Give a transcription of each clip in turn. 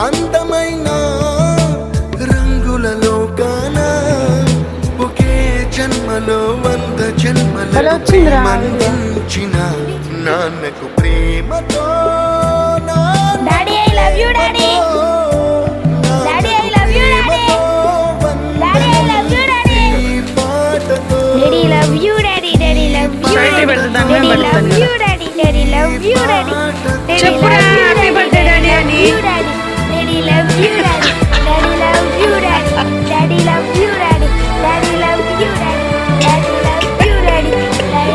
అందమైన రంగులలో కానా ఒకే జన్మలో 100 జన్మలలో ప్రేమించిన Nannaku Prematho daddy I love you daddy daddy I love you daddy daddy I love you daddy daddy love you daddy daddy love you daddy love you daddy daddy love you daddy చెప్పురా happy birthday daddy అని daddy love you daddy daddy love you daddy daddy love you daddy daddy love you daddy daddy love you daddy daddy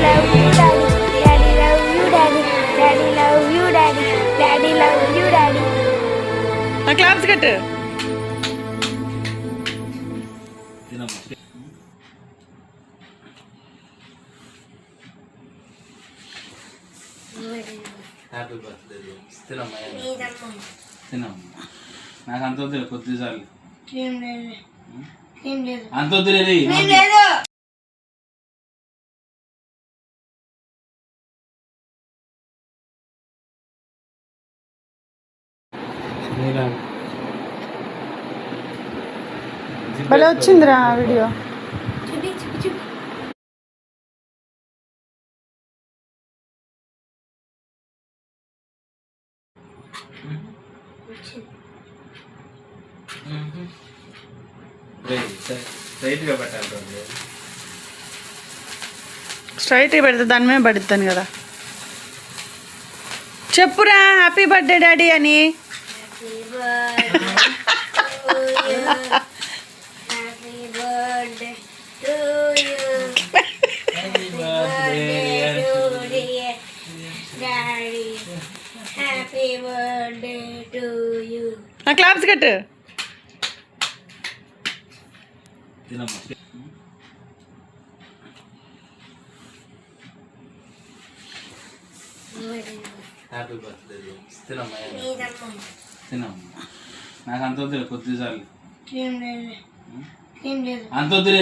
love you daddy daddy love you daddy daddy love you daddy daddy love you daddy నా claps కట్టు happy birthday తినమ్మా తినమ్మా నాకు అంత వద్దులే కొద్దిసార్లు అంత వద్దులే భలే వచ్చిందిరా వీడియో చూపి చూపి చూపి స్ట్రైట్గా పెట్టాలి స్ట్రైట్ పెడితే దాని మీద పడుతాను కదా చెప్పురా హ్యాపీ బర్త్డే డాడీ అని happy birthday to you daddy happy birthday to you నా క్లాప్స్ కట్టు తినమ్మా హ్యాపీ బర్త్డే తినమ్మా తినమ్మా నాకు అంత వద్దులే కొద్దిసార్లు ఏం లేదు అంత వద్దులే